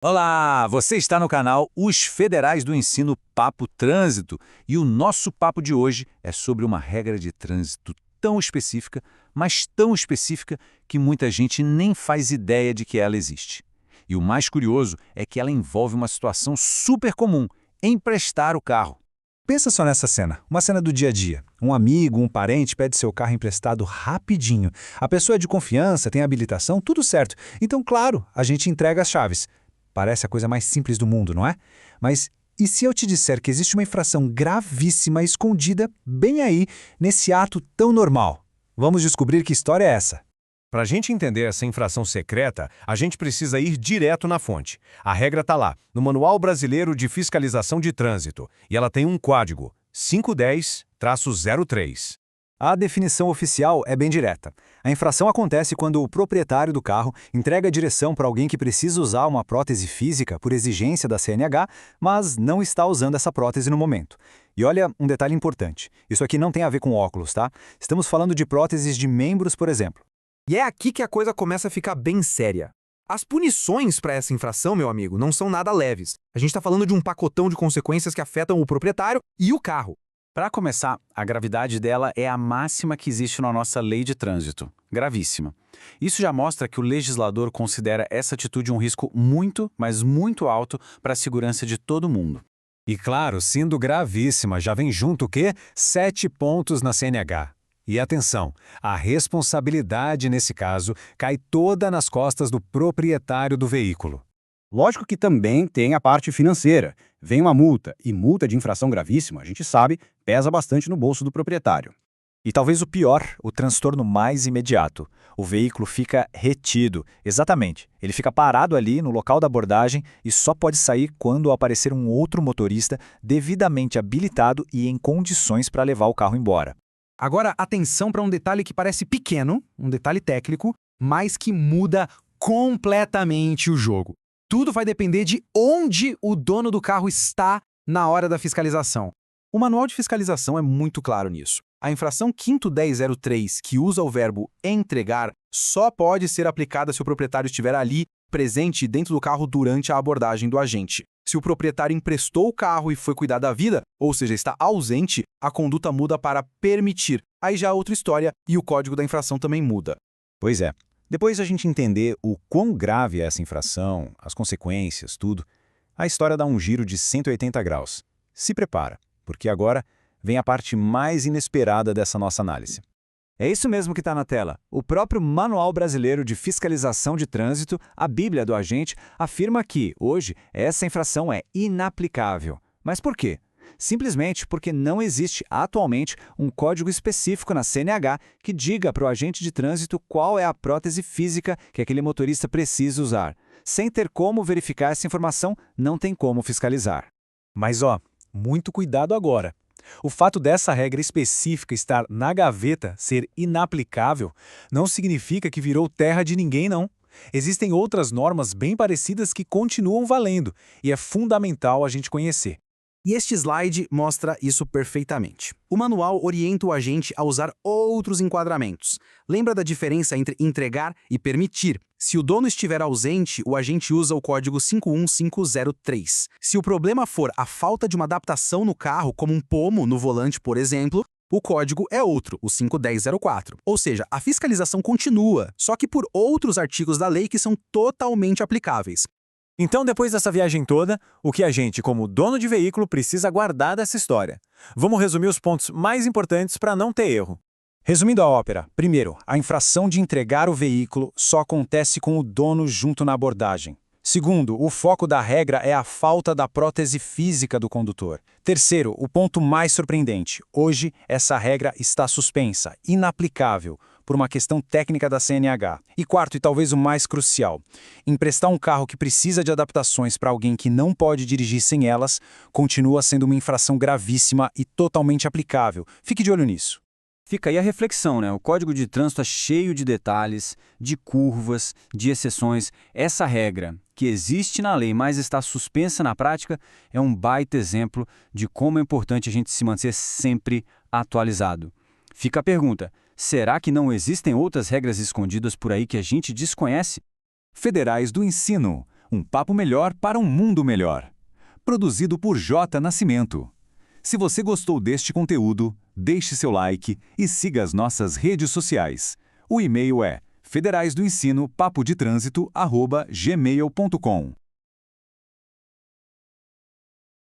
Olá, você está no canal Os Federais do Ensino Papo Trânsito e o nosso papo de hoje é sobre uma regra de trânsito tão específica, mas tão específica que muita gente nem faz ideia de que ela existe. E o mais curioso é que ela envolve uma situação super comum: emprestar o carro. Pensa só nessa cena, uma cena do dia a dia. Um amigo, um parente pede seu carro emprestado rapidinho. A pessoa é de confiança, tem habilitação, tudo certo. Então, claro, a gente entrega as chaves. Parece a coisa mais simples do mundo, não é? Mas e se eu te disser que existe uma infração gravíssima escondida bem aí, nesse ato tão normal? Vamos descobrir que história é essa. Para a gente entender essa infração secreta, a gente precisa ir direto na fonte. A regra está lá, no Manual Brasileiro de Fiscalização de Trânsito, e ela tem um código, 510-03. A definição oficial é bem direta. A infração acontece quando o proprietário do carro entrega a direção para alguém que precisa usar uma prótese física por exigência da CNH, mas não está usando essa prótese no momento. E olha, um detalhe importante. Isso aqui não tem a ver com óculos, tá? Estamos falando de próteses de membros, por exemplo. E é aqui que a coisa começa a ficar bem séria. As punições para essa infração, meu amigo, não são nada leves. A gente está falando de um pacotão de consequências que afetam o proprietário e o carro. Para começar, a gravidade dela é a máxima que existe na nossa lei de trânsito. Gravíssima. Isso já mostra que o legislador considera essa atitude um risco muito, mas muito alto para a segurança de todo mundo. E claro, sendo gravíssima, já vem junto o quê? 7 pontos na CNH. E atenção, a responsabilidade nesse caso cai toda nas costas do proprietário do veículo. Lógico que também tem a parte financeira. Vem uma multa, e multa de infração gravíssima, a gente sabe, pesa bastante no bolso do proprietário. E talvez o pior, o transtorno mais imediato. O veículo fica retido. Exatamente. Ele fica parado ali no local da abordagem e só pode sair quando aparecer um outro motorista devidamente habilitado e em condições para levar o carro embora. Agora, atenção para um detalhe que parece pequeno, um detalhe técnico, mas que muda completamente o jogo. Tudo vai depender de onde o dono do carro está na hora da fiscalização. O manual de fiscalização é muito claro nisso. A infração 51003, que usa o verbo entregar, só pode ser aplicada se o proprietário estiver ali, presente dentro do carro durante a abordagem do agente. Se o proprietário emprestou o carro e foi cuidar da vida, ou seja, está ausente, a conduta muda para permitir. Aí já é outra história e o código da infração também muda. Pois é. Depois de a gente entender o quão grave é essa infração, as consequências, tudo, a história dá um giro de 180 graus. Se prepara, porque agora vem a parte mais inesperada dessa nossa análise. É isso mesmo que está na tela. O próprio Manual Brasileiro de Fiscalização de Trânsito, a Bíblia do agente, afirma que, hoje, essa infração é inaplicável. Mas por quê? Simplesmente porque não existe atualmente um código específico na CNH que diga para o agente de trânsito qual é a prótese física que aquele motorista precisa usar. Sem ter como verificar essa informação, não tem como fiscalizar. Mas muito cuidado agora. O fato dessa regra específica estar na gaveta, ser inaplicável, não significa que virou terra de ninguém, não. Existem outras normas bem parecidas que continuam valendo, e é fundamental a gente conhecer. E este slide mostra isso perfeitamente. O manual orienta o agente a usar outros enquadramentos. Lembra da diferença entre entregar e permitir? Se o dono estiver ausente, o agente usa o código 51503. Se o problema for a falta de uma adaptação no carro, como um pomo no volante, por exemplo, o código é outro, o 51004. Ou seja, a fiscalização continua, só que por outros artigos da lei que são totalmente aplicáveis. Então, depois dessa viagem toda, o que a gente, como dono de veículo, precisa guardar dessa história? Vamos resumir os pontos mais importantes para não ter erro. Resumindo a ópera, primeiro, a infração de entregar o veículo só acontece com o dono junto na abordagem. Segundo, o foco da regra é a falta da prótese física do condutor. Terceiro, o ponto mais surpreendente. Hoje, essa regra está suspensa, inaplicável, por uma questão técnica da CNH. E quarto, e talvez o mais crucial, emprestar um carro que precisa de adaptações para alguém que não pode dirigir sem elas continua sendo uma infração gravíssima e totalmente aplicável. Fique de olho nisso. Fica aí a reflexão, né? O Código de Trânsito é cheio de detalhes, de curvas, de exceções. Essa regra, que existe na lei, mas está suspensa na prática, é um baita exemplo de como é importante a gente se manter sempre atualizado. Fica a pergunta: será que não existem outras regras escondidas por aí que a gente desconhece? Federais do Ensino, Um papo melhor para um mundo melhor. Produzido por J. Nascimento. Se você gostou deste conteúdo, deixe seu like e siga as nossas redes sociais. O e-mail é federaisdoensino.papodetrânsito@gmail.com.